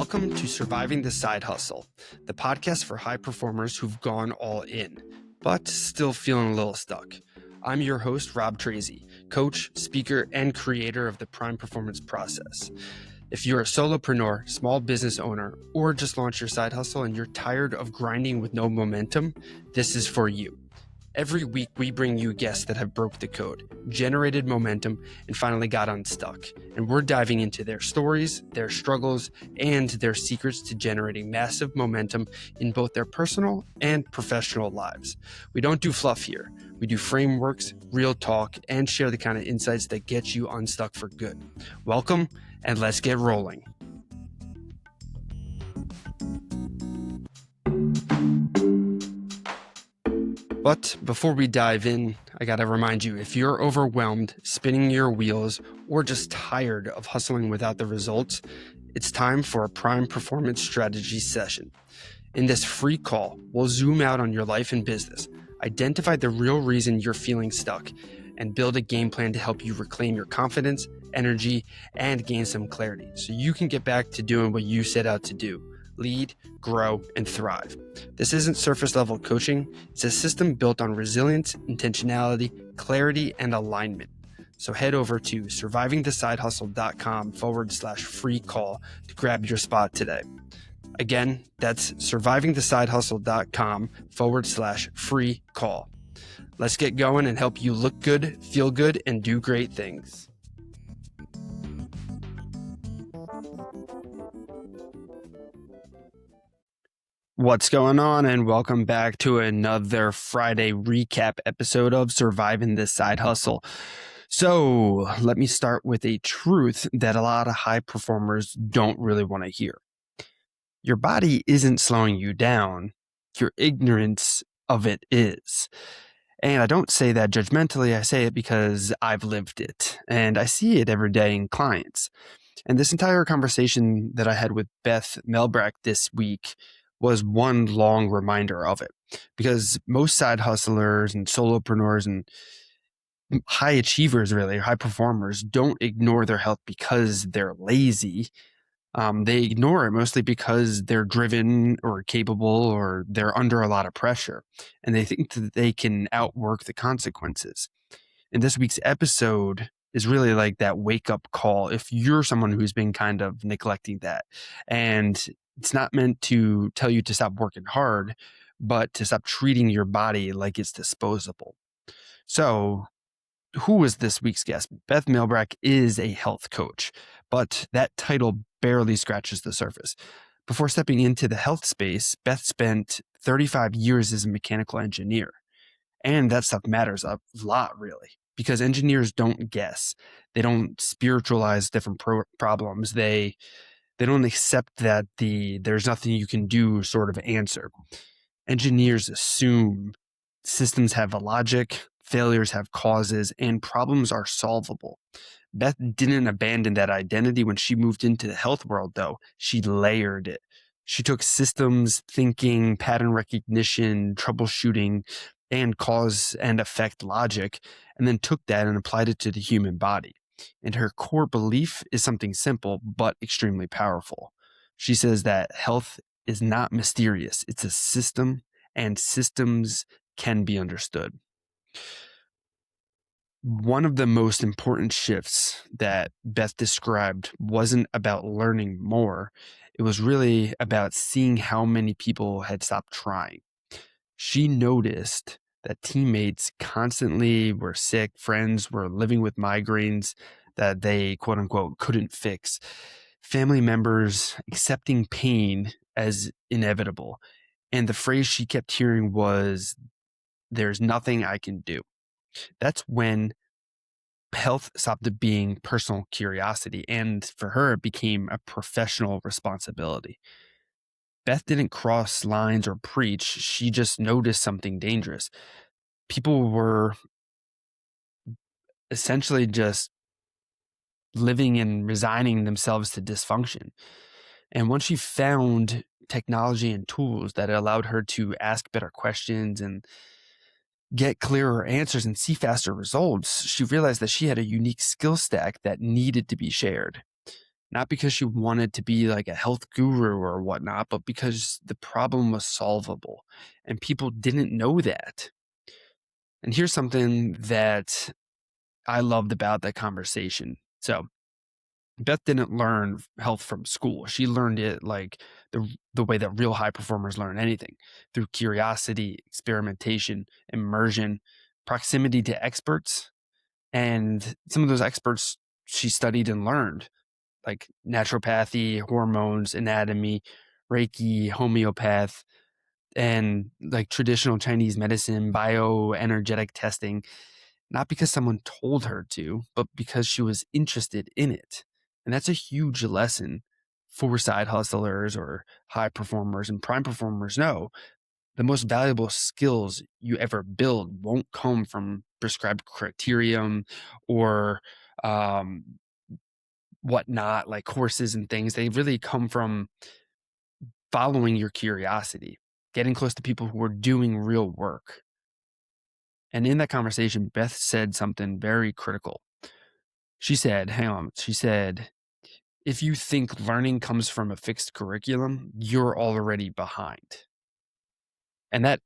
Welcome to Surviving the Side Hustle, the podcast for high performers who've gone all in, but still feeling a little stuck. I'm your host, Rob Tracy, coach, speaker, and creator of the Prime Performance Process. If you're a solopreneur, small business owner, or just launched your side hustle and you're tired of grinding with no momentum, this is for you. Every week, we bring you guests that have broke the code, generated momentum, and finally got unstuck. And we're diving into their stories, their struggles, and their secrets to generating massive momentum in both their personal and professional lives. We don't do fluff here. We do frameworks, real talk, and share the kind of insights that get you unstuck for good. Welcome, and let's get rolling. But before we dive in, I gotta remind you, if you're overwhelmed, spinning your wheels, or just tired of hustling without the results, it's time for a Prime Performance Strategy session. In this free call, we'll zoom out on your life and business, identify the real reason you're feeling stuck, and build a game plan to help you reclaim your confidence, energy, and gain some clarity so you can get back to doing what you set out to do. Lead, grow, and thrive. This isn't surface level coaching. It's a system built on resilience, intentionality, clarity, and alignment. So head over to survivingthesidehustle.com/free call to grab your spot today. Again, that's survivingthesidehustle.com/free call. Let's get going and help you look good, feel good, and do great things. What's going on, and welcome back to another Friday recap episode of Surviving the Side Hustle. So let me start with a truth that a lot of high performers don't really want to hear. Your body isn't slowing you down. Your ignorance of it is. And I don't say that judgmentally. I say it because I've lived it and I see it every day in clients. And this entire conversation that I had with Beth Mielbrecht this week was one long reminder of it, because most side hustlers and solopreneurs and high achievers, really high performers, don't ignore their health because they're lazy. They ignore it mostly because they're driven or capable or they're under a lot of pressure, and they think that they can outwork the consequences. And this week's episode is really like that wake up call if you're someone who's been kind of neglecting that. And it's not meant to tell you to stop working hard, but to stop treating your body like it's disposable. So who was this week's guest? Beth Mielbrecht is a health coach, but that title barely scratches the surface. Before stepping into the health space, Beth spent 35 years as a mechanical engineer. And that stuff matters a lot, really, because engineers don't guess. They don't spiritualize different problems. They don't accept that there's nothing you can do sort of answer. Engineers assume systems have a logic, failures have causes, and problems are solvable. Beth didn't abandon that identity when she moved into the health world, though. She layered it. She took systems thinking, pattern recognition, troubleshooting, and cause and effect logic, and then took that and applied it to the human body. And her core belief is something simple, but extremely powerful. She says that health is not mysterious. It's a system, and systems can be understood. One of the most important shifts that Beth described wasn't about learning more. It was really about seeing how many people had stopped trying. She noticed that teammates constantly were sick, friends were living with migraines that they, quote unquote, couldn't fix, family members accepting pain as inevitable. And the phrase she kept hearing was, "There's nothing I can do." That's when health stopped being personal curiosity, and for her, it became a professional responsibility. Beth didn't cross lines or preach. She just noticed something dangerous. People were essentially just living and resigning themselves to dysfunction. And once she found technology and tools that allowed her to ask better questions and get clearer answers and see faster results, she realized that she had a unique skill stack that needed to be shared. not because she wanted to be like a health guru or whatnot, but because the problem was solvable and people didn't know that. And here's something that I loved about that conversation. So Beth didn't learn health from school. She learned it like the way that real high performers learn anything, through curiosity, experimentation, immersion, proximity to experts. And some of those experts she studied and learned, like naturopathy, hormones, anatomy, Reiki, homeopath, and like traditional Chinese medicine, bioenergetic testing, not because someone told her to, but because she was interested in it. And that's a huge lesson for side hustlers or high performers and prime performers. Know the most valuable skills you ever build won't come from prescribed criterion or um, whatnot, like courses and things. They really come from following your curiosity, getting close to people who are doing real work. And in that conversation, Beth said something very critical. She said, hang on, she said, if you think learning comes from a fixed curriculum, you're already behind. And that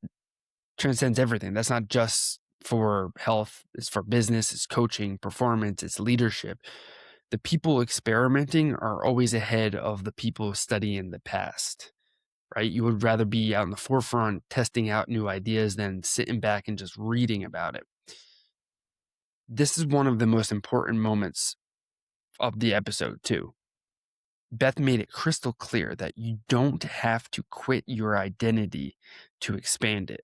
transcends everything. That's not just for health, it's for business, it's coaching, performance, it's leadership. The people experimenting are always ahead of the people studying the past, right? You would rather be out in the forefront testing out new ideas than sitting back and just reading about it. This is one of the most important moments of the episode, too. Beth made it crystal clear that you don't have to quit your identity to expand it.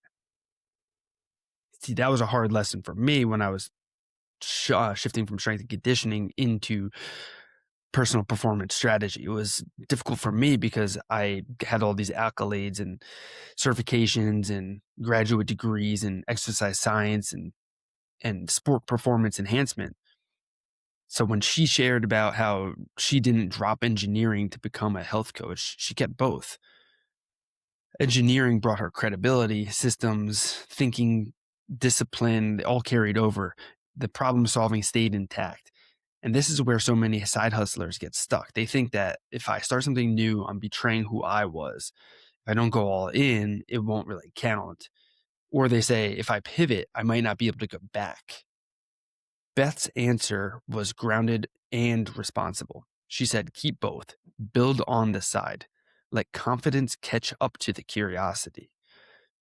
See, that was a hard lesson for me when I was shifting from strength and conditioning into personal performance strategy. It was difficult for me because I had all these accolades and certifications and graduate degrees in exercise science and sport performance enhancement. So when she shared about how she didn't drop engineering to become a health coach, she kept both. Engineering brought her credibility, systems, thinking, discipline, they all carried over. The problem solving stayed intact. And this is where so many side hustlers get stuck. They think that if I start something new, I'm betraying who I was. If I don't go all in, it won't really count. Or they say, if I pivot, I might not be able to go back. Beth's answer was grounded and responsible. She said, keep both, build on the side, let confidence catch up to the curiosity.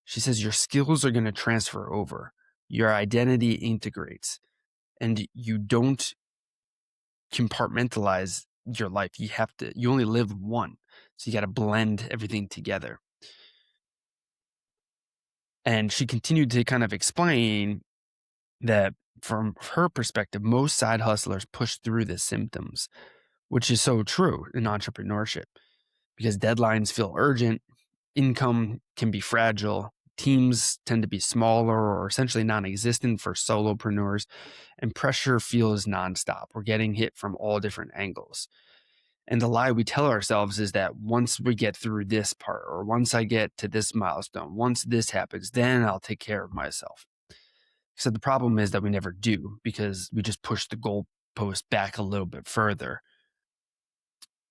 She says, your skills are going to transfer over, your identity integrates, and you don't compartmentalize your life. You only live one. So you got to blend everything together. And she continued to kind of explain that from her perspective, most side hustlers push through the symptoms, which is so true in entrepreneurship because deadlines feel urgent, income can be fragile, teams tend to be smaller or essentially non-existent for solopreneurs, and pressure feels nonstop. We're getting hit from all different angles. And the lie we tell ourselves is that once we get through this part, or once I get to this milestone, once this happens, then I'll take care of myself. So the problem is that we never do because we just push the goalpost back a little bit further.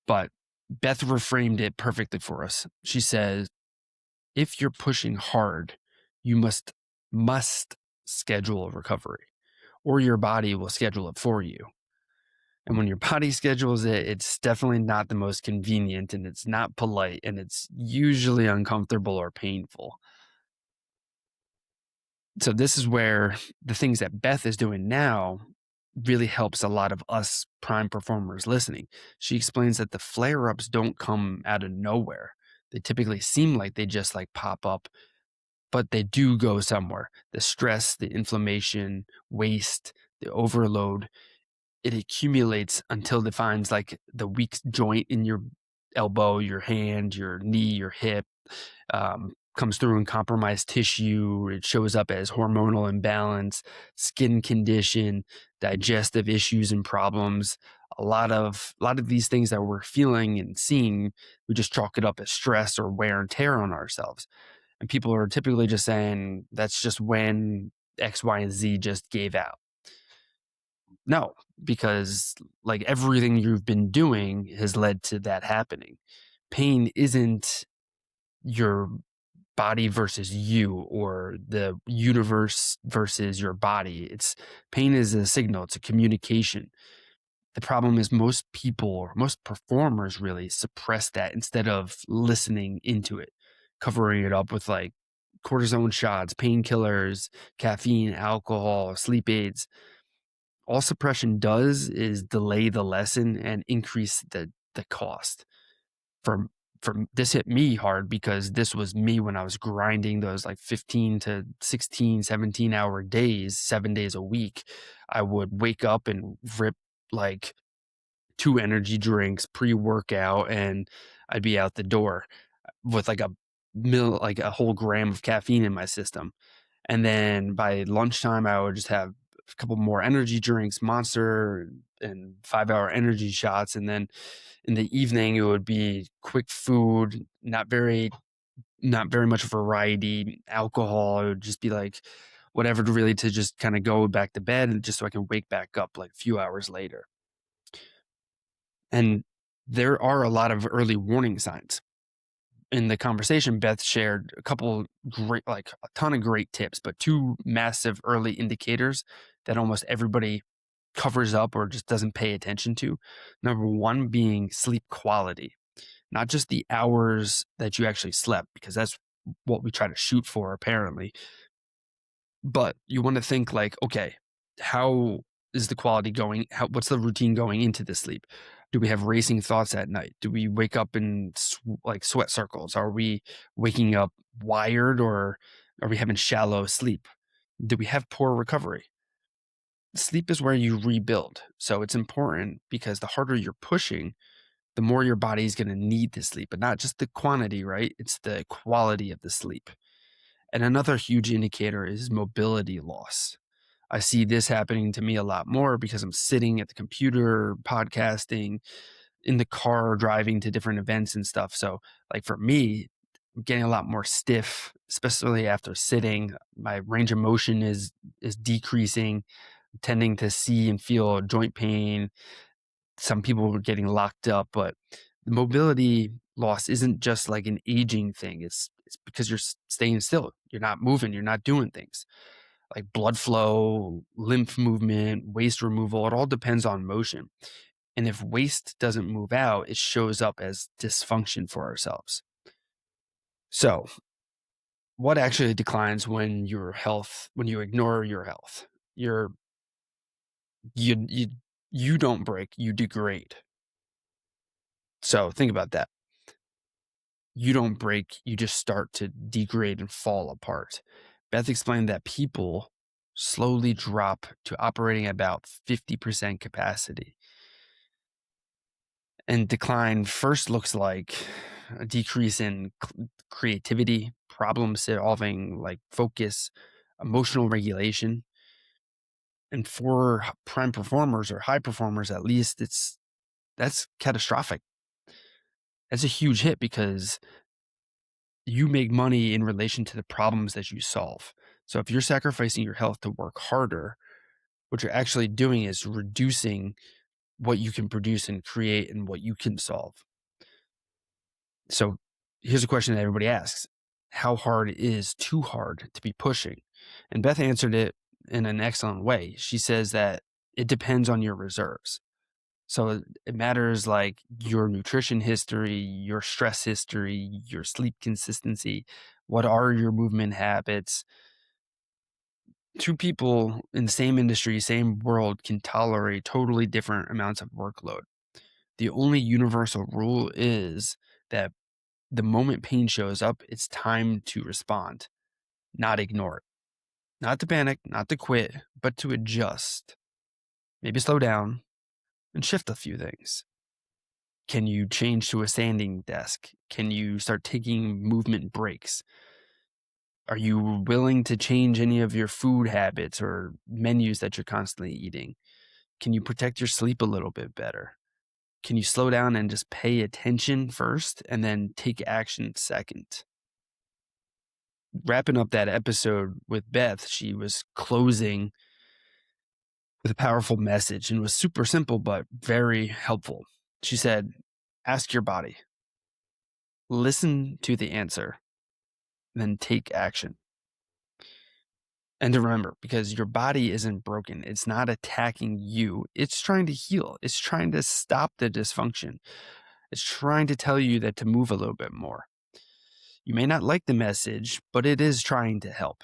But Beth reframed it perfectly for us. She says, if you're pushing hard, you must schedule a recovery, or your body will schedule it for you. And when your body schedules it, it's definitely not the most convenient and it's not polite and it's usually uncomfortable or painful. So this is where the things that Beth is doing now really helps a lot of us prime performers listening. She explains that the flare-ups don't come out of nowhere. They typically seem like they just like pop up, but they do go somewhere. The stress, the inflammation, waste, the overload, it accumulates until it finds like the weak joint in your elbow, your hand, your knee, your hip, comes through in compromised tissue. It shows up as hormonal imbalance, skin condition, digestive issues and problems. A lot of these things that we're feeling and seeing, we just chalk it up as stress or wear and tear on ourselves. And people are typically just saying that's just when X, Y, and Z just gave out. No, because like everything you've been doing has led to that happening. Pain isn't your body versus you or the universe versus your body. It's pain is a signal, it's a communication. The problem is most people or most performers really suppress that instead of listening into it, covering it up with like cortisone shots, painkillers, caffeine, alcohol, sleep aids. All suppression does is delay the lesson and increase the cost. For this hit me hard because this was me when I was grinding those like 15 to 16, 17-hour days, 7 days a week. I would wake up and rip like 2 energy drinks pre-workout, and I'd be out the door with like like a whole gram of caffeine in my system. And then by lunchtime, I would just have a couple more energy drinks, Monster and 5-hour energy shots. And then in the evening, it would be quick food, not very much variety, alcohol. It would just be like whatever really to just kind of go back to bed and just so I can wake back up like a few hours later. And there are a lot of early warning signs. In the conversation, Beth shared a couple great, like a ton of great tips, but 2 massive early indicators that almost everybody covers up or just doesn't pay attention to. Number 1 being sleep quality, not just the hours that you actually slept, because that's what we try to shoot for apparently. But you want to think like, okay, how is the quality going? What's the routine going into the sleep? Do we have racing thoughts at night? Do we wake up in like sweat circles? Are we waking up wired, or are we having shallow sleep? Do we have poor recovery? Sleep is where you rebuild. So it's important because the harder you're pushing, the more your body is going to need to sleep, but not just the quantity, right? It's the quality of the sleep. And another huge indicator is mobility loss. I see this happening to me a lot more because I'm sitting at the computer, podcasting, in the car, driving to different events and stuff. So, like for me, I'm getting a lot more stiff, especially after sitting. My range of motion is decreasing, tending to see and feel joint pain. Some people are getting locked up, but the mobility loss isn't just like an aging thing. It's because you're staying still. You're not moving. You're not doing things like blood flow, lymph movement, waste removal. It all depends on motion. And if waste doesn't move out, it shows up as dysfunction for ourselves. So, what actually declines when when you ignore your health? You're you you don't break, you degrade. So, think about that. You don't break, you just start to degrade and fall apart. Beth explained that people slowly drop to operating at about 50% capacity. And decline first looks like a decrease in creativity, problem solving, like focus, emotional regulation. And for prime performers or high performers, at least, that's catastrophic. That's a huge hit because you make money in relation to the problems that you solve. So if you're sacrificing your health to work harder, what you're actually doing is reducing what you can produce and create and what you can solve. So here's a question that everybody asks: how hard is too hard to be pushing? And Beth answered it in an excellent way. She says that it depends on your reserves. So it matters like your nutrition history, your stress history, your sleep consistency. What are your movement habits? 2 people in the same industry, same world can tolerate totally different amounts of workload. The only universal rule is that the moment pain shows up, it's time to respond, not ignore it. Not to panic, not to quit, but to adjust. Maybe slow down and shift a few things. Can you change to a standing desk? Can you start taking movement breaks? Are you willing to change any of your food habits or menus that you're constantly eating? Can you protect your sleep a little bit better? Can you slow down and just pay attention first and then take action second? Wrapping up that episode with Beth, she was closing with a powerful message and was super simple, but very helpful. She said, ask your body, listen to the answer, then take action. And to remember, because your body isn't broken, it's not attacking you. It's trying to heal. It's trying to stop the dysfunction. It's trying to tell you that to move a little bit more. You may not like the message, but it is trying to help.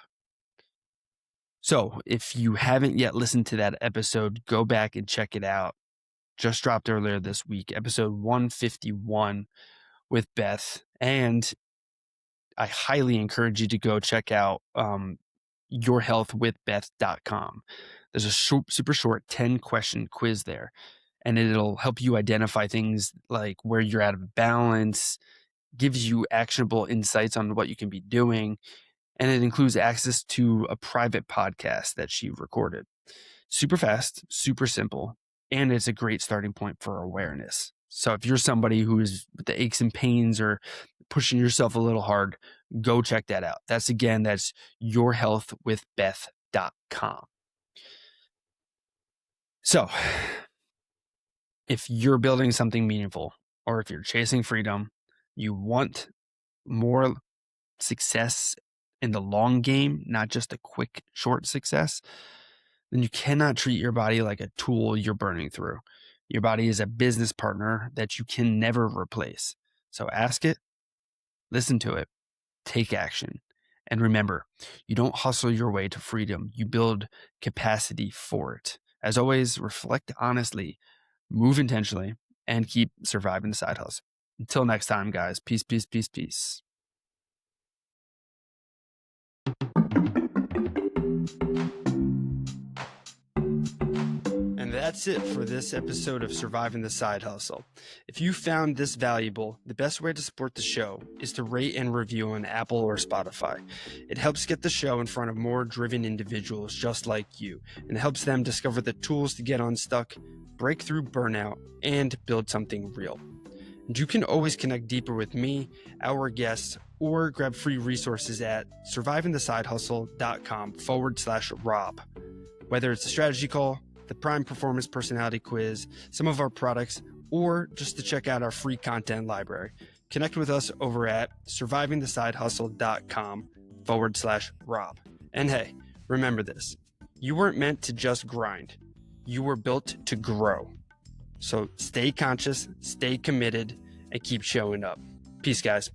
So if you haven't yet listened to that episode, go back and check it out. Just dropped earlier this week, episode 151 with Beth. And I highly encourage you to go check out yourhealthwithbeth.com. There's a super short 10-question quiz there, and it'll help you identify things like where you're out of balance, gives you actionable insights on what you can be doing, and it includes access to a private podcast that she recorded. Super fast, super simple, and it's a great starting point for awareness. So if you're somebody who is with the aches and pains or pushing yourself a little hard, go check that out. That's yourhealthwithbeth.com. So if you're building something meaningful, or if you're chasing freedom, you want more success in the long game, not just a quick, short success, then you cannot treat your body like a tool you're burning through. Your body is a business partner that you can never replace. So ask it, listen to it, take action. And remember, you don't hustle your way to freedom. You build capacity for it. As always, reflect honestly, move intentionally, and keep surviving the side hustle. Until next time, guys, peace, peace, peace, peace. And that's it for this episode of Surviving the Side Hustle. If you found this valuable, the best way to support the show is to rate and review on Apple or Spotify. It helps get the show in front of more driven individuals just like you, and helps them discover the tools to get unstuck, break through burnout, and build something real. And you can always connect deeper with me, our guests, or grab free resources at survivingthesidehustle.com/Rob. Whether it's a strategy call, the Prime Performance Personality Quiz, some of our products, or just to check out our free content library, connect with us over at survivingthesidehustle.com/Rob. And hey, remember this, you weren't meant to just grind. You were built to grow. So stay conscious, stay committed, and keep showing up. Peace, guys.